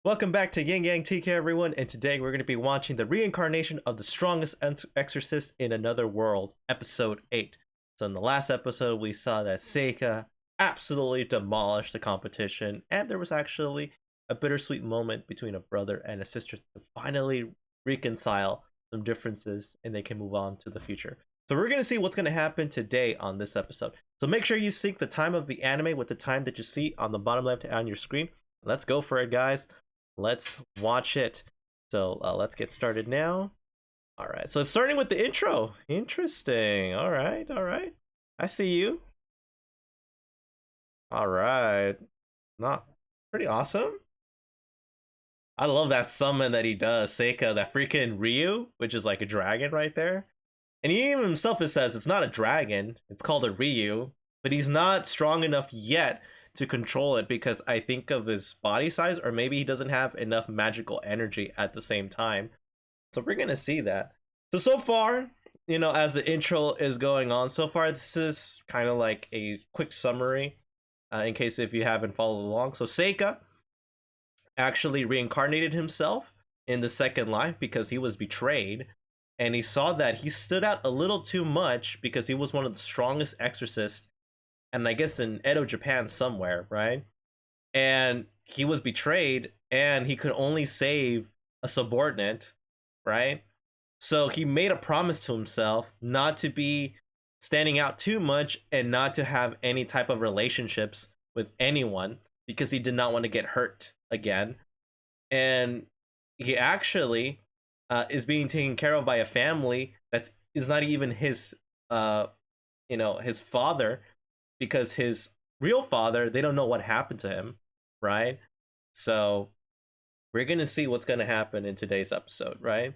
Welcome back to Yang Yang TK everyone, and today we're going to be watching the reincarnation of the strongest exorcist in another world, episode 8. So in the last episode we saw that Seika absolutely demolished the competition, and there was actually a bittersweet moment between a brother and a sister to finally reconcile some differences and they can move on to the future. So we're going to see what's going to happen today on this episode. So make sure you sync the time of the anime with the time that you see on the bottom left on your screen. Let's go for it, guys. Let's watch it. So let's get started now. All right, so it's starting with the intro. Interesting. All right. I see you. All right. Not pretty awesome. I love that summon that he does, Seika, that freaking Ryu, which is like a dragon right there. And he even himself says it's not a dragon, it's called a Ryu, but he's not strong enough yet to control it because I think of his body size, or maybe he doesn't have enough magical energy at the same time. So we're gonna see that. So far, as the intro is going on, so far this is kind of like a quick summary in case if you haven't followed along. So Seika actually reincarnated himself in the second life because he was betrayed, and he saw that he stood out a little too much because he was one of the strongest exorcists, and I guess in Edo, Japan somewhere, right? And he was betrayed, and he could only save a subordinate, right? So he made a promise to himself not to be standing out too much and not to have any type of relationships with anyone because he did not want to get hurt again. And he actually is being taken care of by a family that is not even his, his father, because his real father, they don't know what happened to him, right? So we're gonna see what's gonna happen in today's episode, right?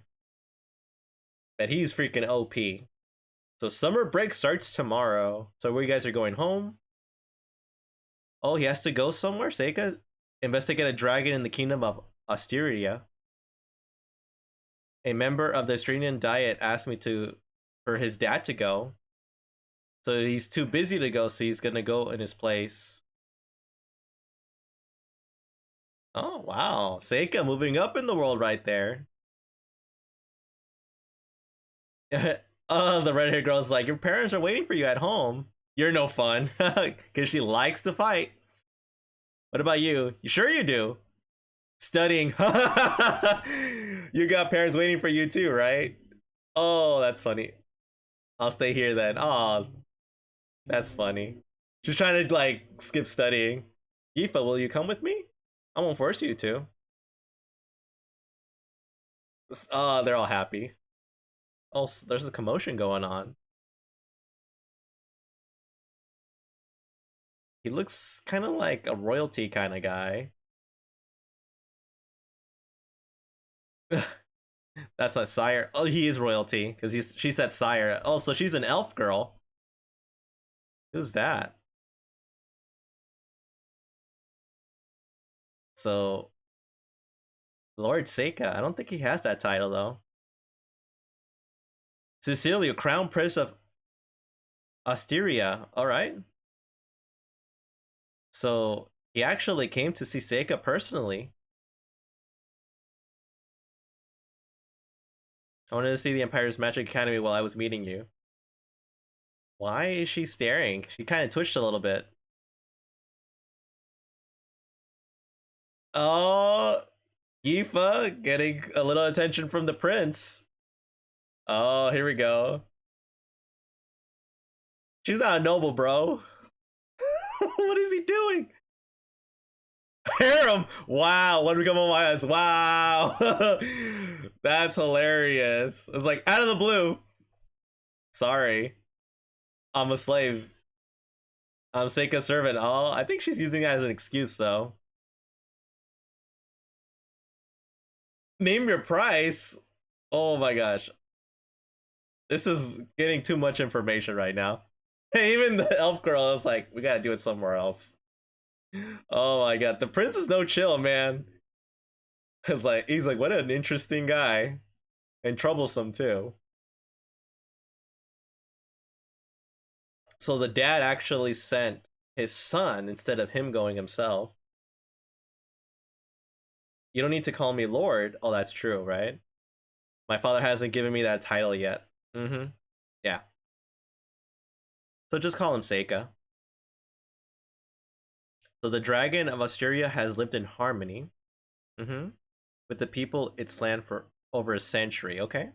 But he's freaking OP. So summer break starts tomorrow. So where you guys are going home? Oh, he has to go somewhere? Seika? Investigate a dragon in the kingdom of Asteria. A member of the Astrian Diet asked me for his dad to go. So he's too busy to go, so he's gonna go in his place. Oh, wow. Seika moving up in the world right there. Oh, the red-haired girl's like, your parents are waiting for you at home. You're no fun. Because she likes to fight. What about you? You sure you do? Studying. You got parents waiting for you too, right? Oh, that's funny. I'll stay here then. Oh, that's funny. She's trying to like skip studying. Yifa, will you come with me? I won't force you to. Oh, they're all happy. Oh, there's a commotion going on. He looks kind of like a royalty kind of guy. That's a sire. Oh, he is royalty because she said sire. Oh, so she's an elf girl. Who's that? So, Lord Seika. I don't think he has that title though. Cecilia, Crown Prince of Asteria. All right. So he actually came to see Seika personally. I wanted to see the Empire's Magic Academy while I was meeting you. Why is she staring? She kind of twitched a little bit. Oh, Yifa getting a little attention from the prince. Oh, here we go. She's not a noble, bro. What is he doing? Harem! Wow, what become of my eyes? Wow! That's hilarious. It's like out of the blue. Sorry. I'm a slave. I'm Seika's servant. Oh, I think she's using it as an excuse though. Name your price. Oh my gosh. This is getting too much information right now. Even the elf girl is like, we gotta do it somewhere else. Oh my god, the prince is no chill, man. It's like, he's like, what an interesting guy. And troublesome too. So the dad actually sent his son instead of him going himself. You don't need to call me Lord. Oh, that's true, right? My father hasn't given me that title yet. Mm-hmm. Yeah. So just call him Seika. So the dragon of Asteria has lived in harmony mm-hmm, with the people its land for over a century. Okay.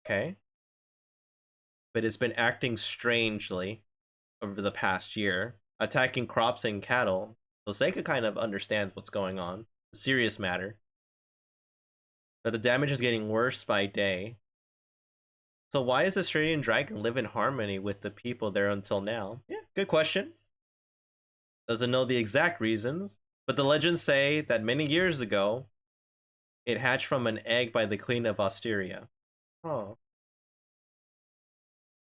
Okay. But it's been acting strangely over the past year, attacking crops and cattle. So Seika kind of understands what's going on. Serious matter. But the damage is getting worse by day. So why does the Australian dragon live in harmony with the people there until now? Yeah, good question. Doesn't know the exact reasons, but the legends say that many years ago, it hatched from an egg by the Queen of Asteria. Oh.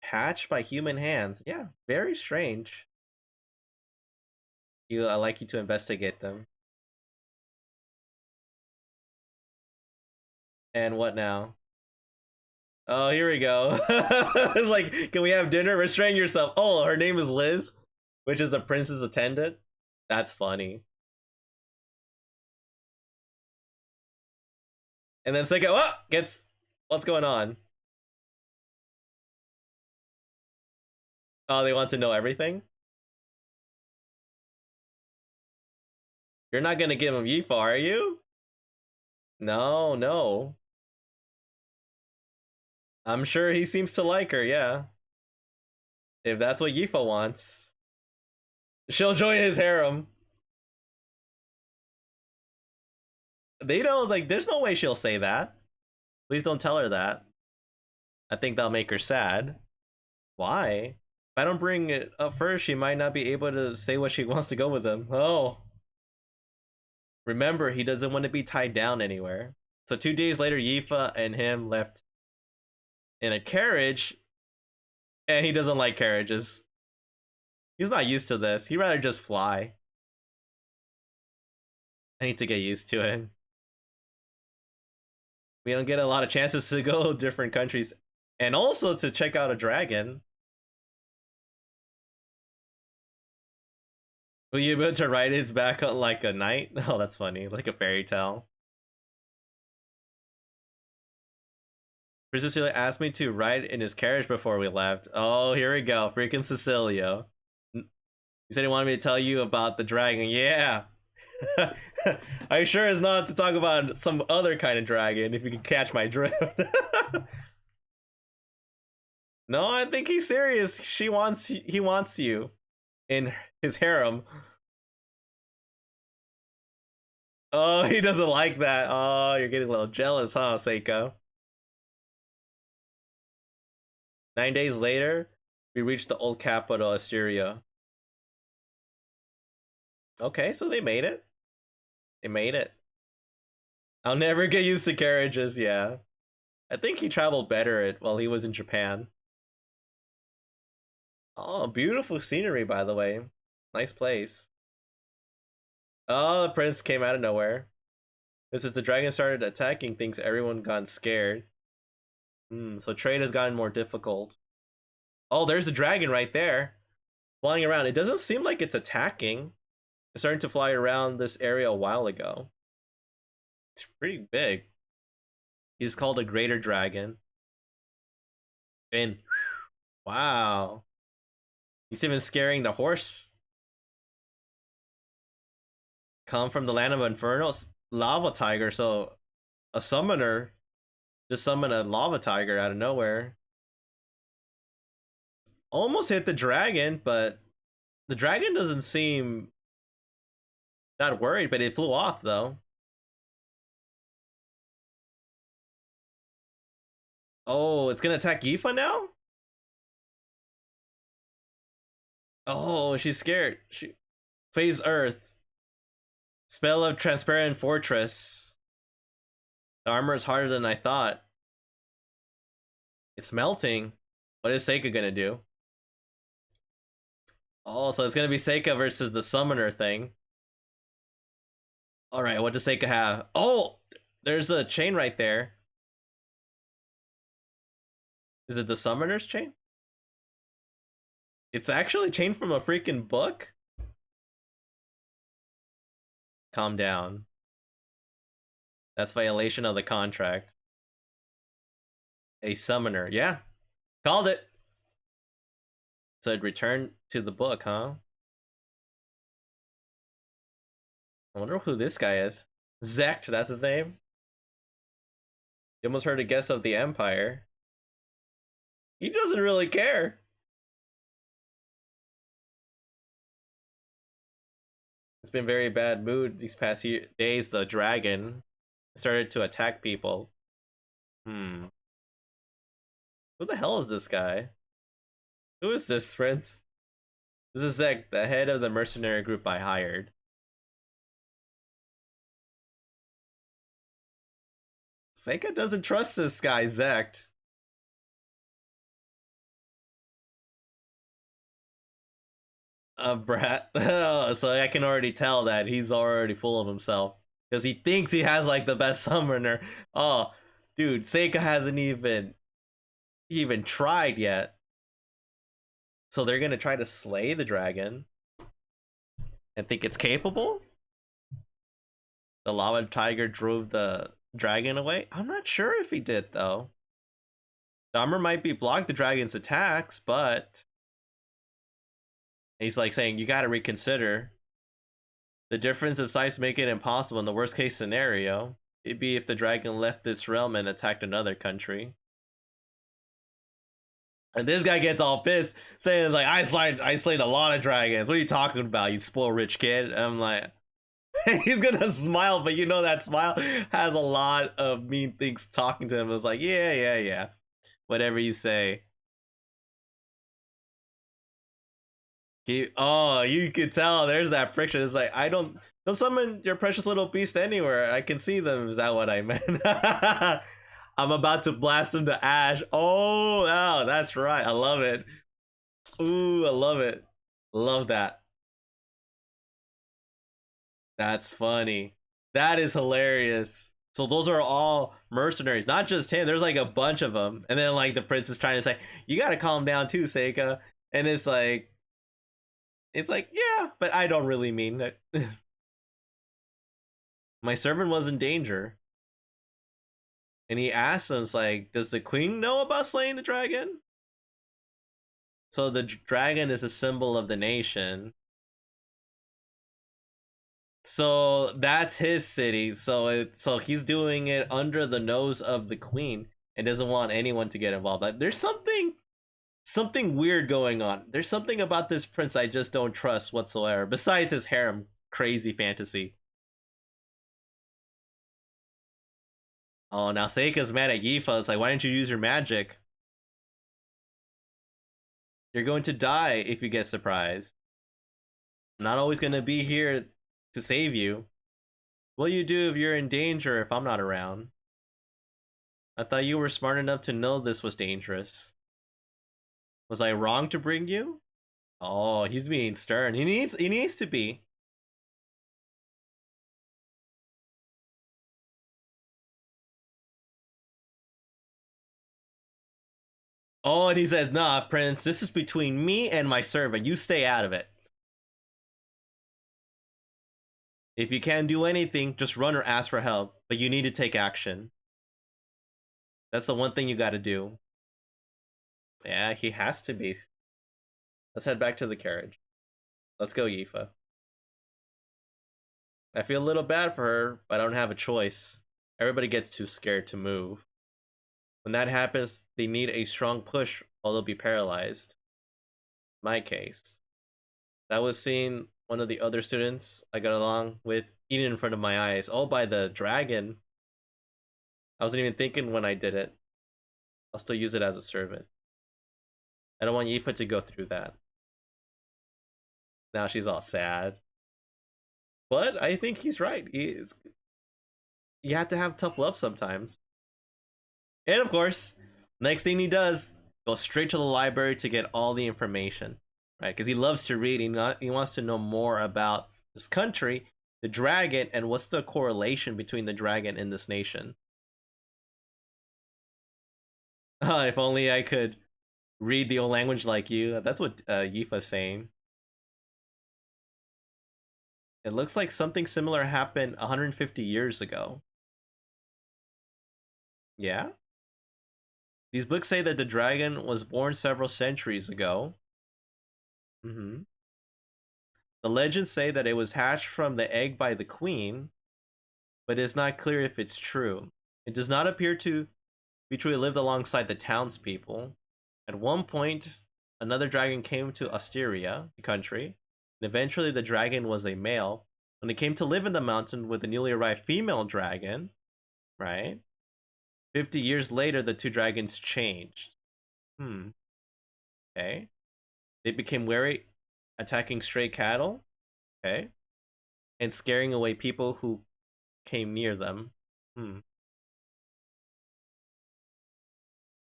Hatched by human hands. Yeah, very strange. I like you to investigate them. And what now? Oh, here we go. It's like, can we have dinner? Restrain yourself. Oh, her name is Liz, which is the prince's attendant. That's funny. And then Seika, oh, gets, what's going on? Oh, they want to know everything? You're not gonna give him Yifa, are you? No, no. I'm sure he seems to like her, yeah. If that's what Yifa wants. She'll join his harem. They know, like, there's no way she'll say that. Please don't tell her that. I think that'll make her sad. Why? If I don't bring it up first, she might not be able to say what she wants to go with him. Oh. Remember, he doesn't want to be tied down anywhere. So 2 days later, Yifa and him left in a carriage, and he doesn't like carriages. He's not used to this. He'd rather just fly. I need to get used to it. We don't get a lot of chances to go different countries, and also to check out a dragon. Will you be able to ride his back on like a knight? Oh, that's funny. Like a fairy tale. Princess Cecilia asked me to ride in his carriage before we left. Oh, here we go. Freaking Cecilio. He said he wanted me to tell you about the dragon. Yeah. Are you sure it's not to talk about some other kind of dragon, if you can catch my drift? No, I think he's serious. He wants you in his harem. Oh, he doesn't like that. Oh, you're getting a little jealous, huh, Seika? 9 days later, we reached the old capital, Asteria. Okay, so they made it. They made it. I'll never get used to carriages, yeah. I think he traveled better while he was in Japan. Oh, beautiful scenery, by the way. Nice place. Oh, the prince came out of nowhere. This is the dragon started attacking things, everyone got scared. So trade has gotten more difficult. Oh, there's the dragon right there. Flying around. It doesn't seem like it's attacking. It's starting to fly around this area a while ago. It's pretty big. He's called a greater dragon. And wow. He's even scaring the horse. Come from the land of Inferno. Lava tiger, so a summoner just summoned a lava tiger out of nowhere. Almost hit the dragon, but the dragon doesn't seem that worried, but it flew off though. Oh, it's gonna attack Yifa now? Oh, she's scared. She phase Earth. Spell of Transparent Fortress. The armor is harder than I thought. It's melting. What is Seika gonna do? Oh, so it's gonna be Seika versus the summoner thing. Alright, what does Seika have? Oh! There's a chain right there. Is it the summoner's chain? It's actually chained from a freaking book? Calm down. That's violation of the contract. A summoner. Yeah. Called it. So it returned to the book, huh? I wonder who this guy is. Zect, that's his name. You almost heard a guess of the Empire. He doesn't really care. It's been very bad mood these past days. The dragon started to attack people. Hmm. Who the hell is this guy? Who is this, Prince? This is Zek, the head of the mercenary group I hired. Seika doesn't trust this guy, Zekt. A brat. So I can already tell that he's already full of himself. Because he thinks he has like the best summoner. Oh, dude, Seika hasn't even tried yet. So they're gonna try to slay the dragon and think it's capable? The lava tiger drove the dragon away? I'm not sure if he did though. The armor might be blocked the dragon's attacks, but he's like saying you gotta reconsider. The difference of size make it impossible in the worst case scenario. It'd be if the dragon left this realm and attacked another country. And this guy gets all pissed, saying like, I slayed a lot of dragons. What are you talking about, you spoiled rich kid? I'm like, he's gonna smile, but you know that smile has a lot of mean things talking to him. It's like, yeah. Whatever you say. You could tell there's that friction. It's like, don't summon your precious little beast anywhere. I can see them. Is that what I meant? I'm about to blast him to ash. Oh, that's right. I love it. Ooh, I love it. Love that. That's funny. That is hilarious. So those are all mercenaries, not just him. There's like a bunch of them. And then like the prince is trying to say, you gotta calm down too, Seika. And it's like, yeah, but I don't really mean it. My servant was in danger. And he asks him, like, does the queen know about slaying the dragon? So the dragon is a symbol of the nation. So that's his city. So he's doing it under the nose of the queen and doesn't want anyone to get involved. Like, there's something weird going on. There's something about this prince I just don't trust whatsoever. Besides his harem crazy fantasy. Oh, now Seika's mad at Yifa. It's like, why didn't you use your magic? You're going to die if you get surprised. I'm not always going to be here to save you. What'll you do if you're in danger if I'm not around? I thought you were smart enough to know this was dangerous. Was I wrong to bring you? Oh, he's being stern. He needs to be. Oh, and he says, nah, Prince, this is between me and my servant. You stay out of it. If you can't do anything, just run or ask for help. But you need to take action. That's the one thing you gotta do. Yeah, he has to be. Let's head back to the carriage. Let's go, Yifa. I feel a little bad for her, but I don't have a choice. Everybody gets too scared to move. When that happens, they need a strong push or they'll be paralyzed. My case. That was seeing one of the other students I got along with eating in front of my eyes, all by the dragon. I wasn't even thinking when I did it. I'll still use it as a servant. I don't want Yifa to go through that. Now she's all sad. But I think he's right. You have to have tough love sometimes. And of course, next thing he does, go straight to the library to get all the information, right? Because he loves to read. He wants to know more about this country, the dragon, and what's the correlation between the dragon and this nation. If only I could read the old language like you. That's what Yifa's saying. It looks like something similar happened 150 years ago. Yeah? These books say that the dragon was born several centuries ago. Mm-hmm. The legends say that it was hatched from the egg by the queen, but it's not clear if it's true. It does not appear to be true. It lived alongside the townspeople. At one point, another dragon came to Asteria, the country, and eventually the dragon was a male. When it came to live in the mountain with the newly arrived female dragon, right? 50 years later, the two dragons changed. Okay. They became wary, attacking stray cattle. Okay. And scaring away people who came near them.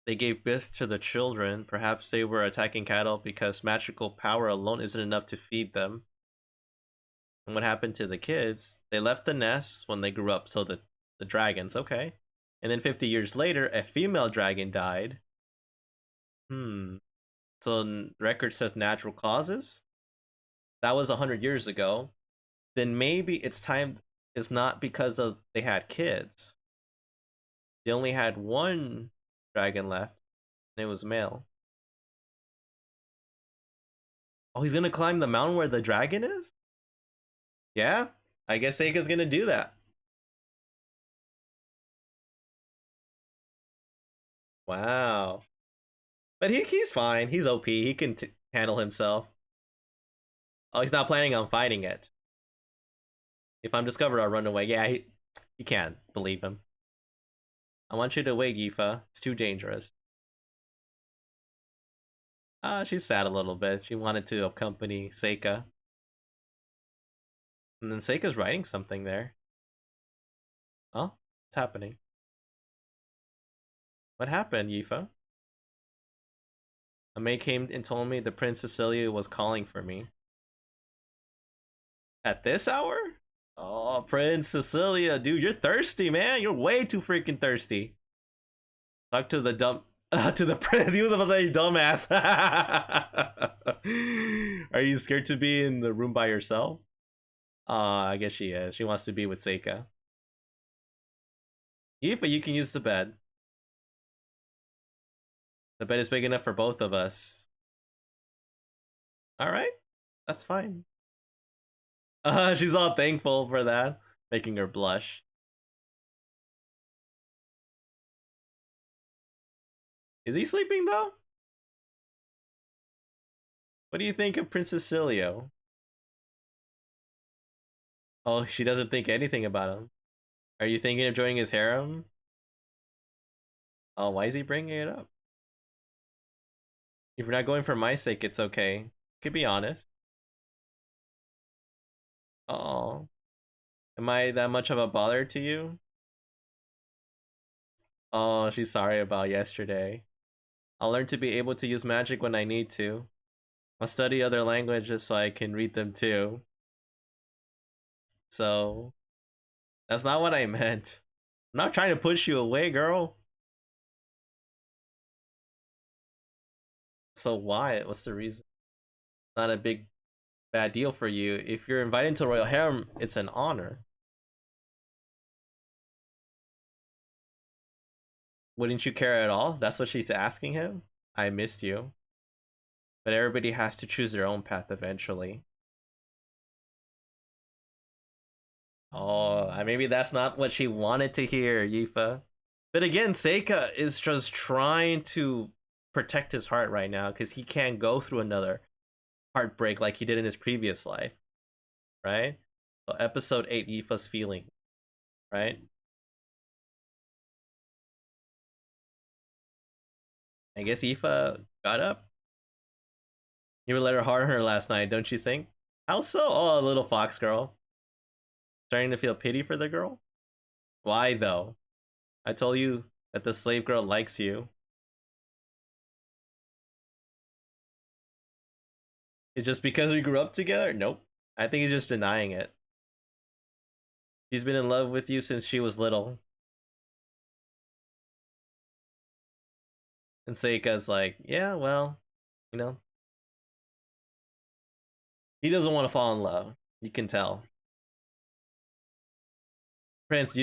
They gave birth to the children. Perhaps they were attacking cattle because magical power alone isn't enough to feed them. And what happened to the kids? They left the nest when they grew up, so the dragons, okay. And then 50 years later, a female dragon died. So record says natural causes. That was 100 years ago. Then maybe it's time. It's not because of they had kids. They only had one dragon left, and it was male. Oh, he's gonna climb the mountain where the dragon is? Yeah, I guess Seika's gonna do that. Wow. But he's fine. He's OP. He can handle himself. Oh, he's not planning on fighting it. If I'm discovered, I'll run away. Yeah, he can't believe him. I want you to wait, Yifa. It's too dangerous. She's sad a little bit. She wanted to accompany Seika. And then Seika's writing something there. Oh, what's happening? What happened, Yifa? A maid came and told me the Prince Cecilia was calling for me. At this hour? Oh, Prince Cecilia, dude, you're thirsty, man. You're way too freaking thirsty. Talk to the dumb to the prince. He was about to say dumbass. Are you scared to be in the room by yourself? I guess she is. She wants to be with Seika. But you can use the bed. The bed is big enough for both of us. Alright. That's fine. She's all thankful for that, making her blush. Is he sleeping though? What do you think of Princess Cilio? Oh, she doesn't think anything about him. Are you thinking of joining his harem? Oh, why is he bringing it up? If you're not going for my sake, it's okay. You could be honest. Oh, am I that much of a bother to you? Oh, she's sorry about yesterday. I'll learn to be able to use magic when I need to. I'll study other languages so I can read them too. So, that's not what I meant. I'm not trying to push you away, girl. So why? What's the reason? It's not a big bad deal for you. If you're invited to royal harem, it's an honor. Wouldn't you care at all? That's what she's asking him. I missed you. But everybody has to choose their own path eventually. Oh, maybe that's not what she wanted to hear, Yifa. But again, Seika is just trying to protect his heart right now because he can't go through another heartbreak like he did in his previous life, right? So episode 8, Yifa's feeling, right? I guess Yifa got up. You were let her hard on her last night, don't you think? How so? Oh, a little fox girl. Starting to feel pity for the girl? Why though? I told you that the slave girl likes you. It's just because we grew up together? Nope. I think he's just denying it. She's been in love with you since she was little. And Seika's like, yeah, well, you know. He doesn't want to fall in love. You can tell. Prince,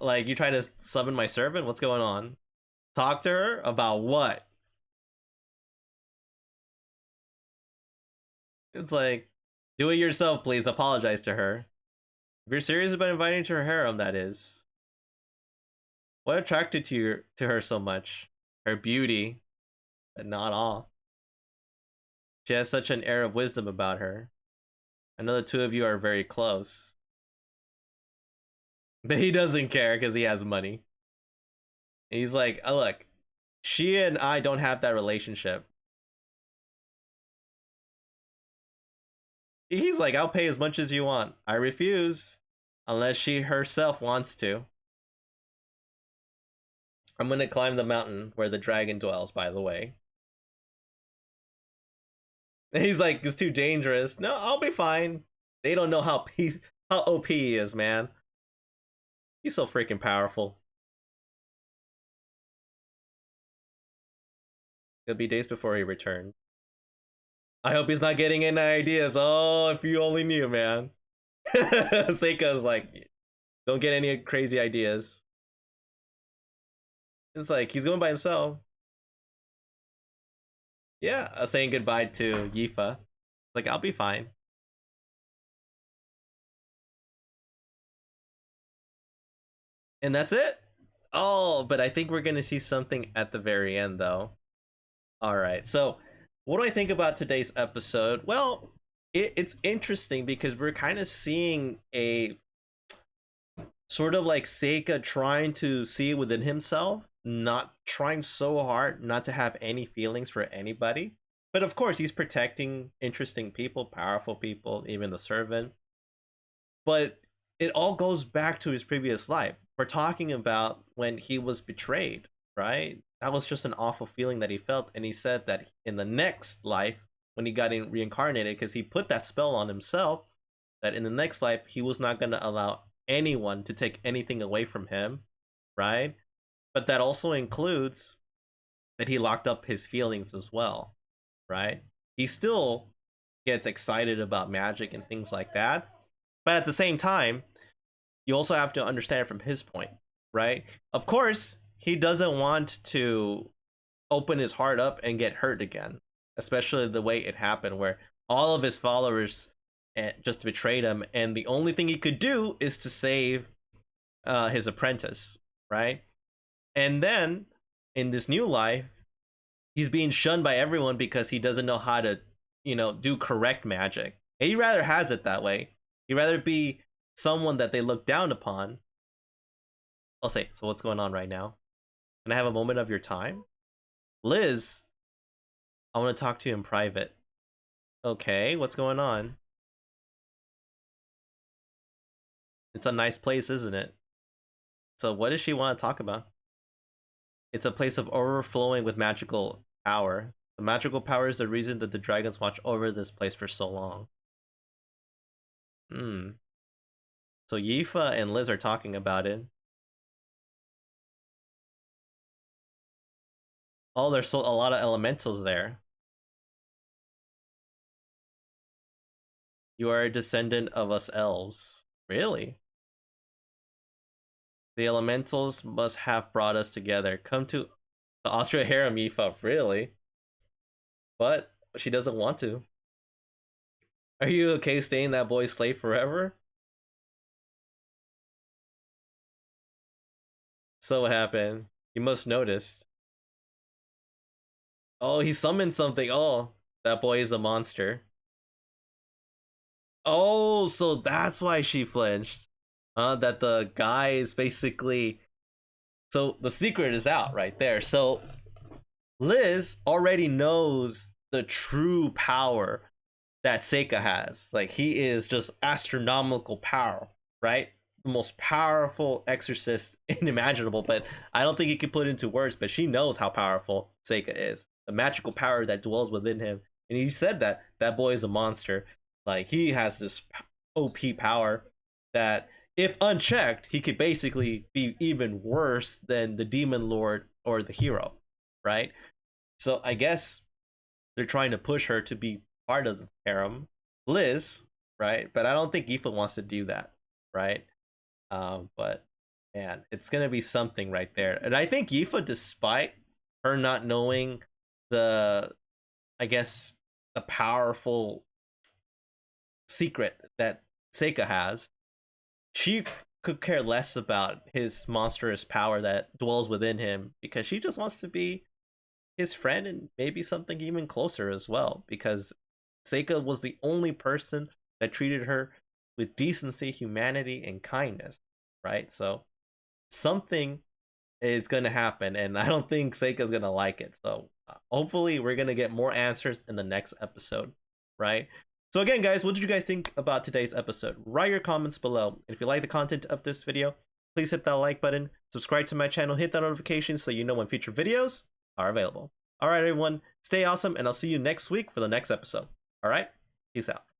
like you try to summon my servant? What's going on? Talk to her about what? It's like, do it yourself, please. Apologize to her. If you're serious about inviting her to her harem, that is. What attracted to her so much? Her beauty, but not all. She has such an air of wisdom about her. I know the two of you are very close. But he doesn't care because he has money. And he's like, oh, look, she and I don't have that relationship. He's like, I'll pay as much as you want. I refuse. Unless she herself wants to. I'm gonna climb the mountain where the dragon dwells, by the way. And he's like, it's too dangerous. No, I'll be fine. They don't know how OP he is, man. He's so freaking powerful. It'll be days before he returns. I hope he's not getting any ideas. Oh, if you only knew, man. Seika's like, don't get any crazy ideas. It's like, he's going by himself. Yeah, saying goodbye to Yifa. Like, I'll be fine. And that's it? Oh, but I think we're going to see something at the very end, though. All right, so what do I think about today's episode? Well, it's interesting because we're kind of seeing a sort of like Seika trying to see within himself, not trying so hard not to have any feelings for anybody. But of course, he's protecting interesting people, powerful people, even the servant. But it all goes back to his previous life. We're talking about when he was betrayed, right? That was just an awful feeling that he felt. And he said that in the next life, when he got reincarnated, because he put that spell on himself, that in the next life, he was not going to allow anyone to take anything away from him, right? But that also includes that he locked up his feelings as well, right? He still gets excited about magic and things like that. But at the same time, you also have to understand it from his point, right? Of course, he doesn't want to open his heart up and get hurt again, especially the way it happened, where all of his followers just betrayed him, and the only thing he could do is to save his apprentice, right? And then in this new life, he's being shunned by everyone because he doesn't know how to, do correct magic. And he rather has it that way. He'd rather be someone that they look down upon. I'll say, so what's going on right now? Can I have a moment of your time? Liz, I want to talk to you in private. Okay, what's going on? It's a nice place, isn't it? So what does she want to talk about? It's a place of overflowing with magical power. The magical power is the reason that the dragons watch over this place for so long. So Yifa and Liz are talking about it. Oh, there's a lot of elementals there. You are a descendant of us elves. Really? The elementals must have brought us together. Come to the Austria harem, Yifa. Really? But she doesn't want to. Are you okay staying that boy's slave forever? So what happened? You must noticed. Oh, he summoned something. Oh, that boy is a monster. Oh, so that's why she flinched. That the guy is basically... So the secret is out right there. So Liz already knows the true power that Seika has. Like, he is just astronomical power, right? The most powerful exorcist inimaginable, but I don't think he can put it into words, but she knows how powerful Seika is. The magical power that dwells within him. And he said that boy is a monster. Like, he has this OP power that, if unchecked, he could basically be even worse than the demon lord or the hero, right? So I guess they're trying to push her to be part of the harem. Liz, right? But I don't think Yifa wants to do that, right? But man, it's gonna be something right there. And I think Yifa, despite her not knowing the, I guess, the powerful secret that Seika has, she could care less about his monstrous power that dwells within him, because she just wants to be his friend and maybe something even closer as well, because Seika was the only person that treated her with decency, humanity, and kindness, right? So something is going to happen, and I don't think Seika's going to like it. So hopefully we're going to get more answers in the next episode, right? So again, guys, what did you guys think about today's episode? Write your comments below. And if you like the content of this video, please hit that like button, subscribe to my channel, hit that notification so you know when future videos are available. All right, everyone, stay awesome, and I'll see you next week for the next episode. All right, peace out.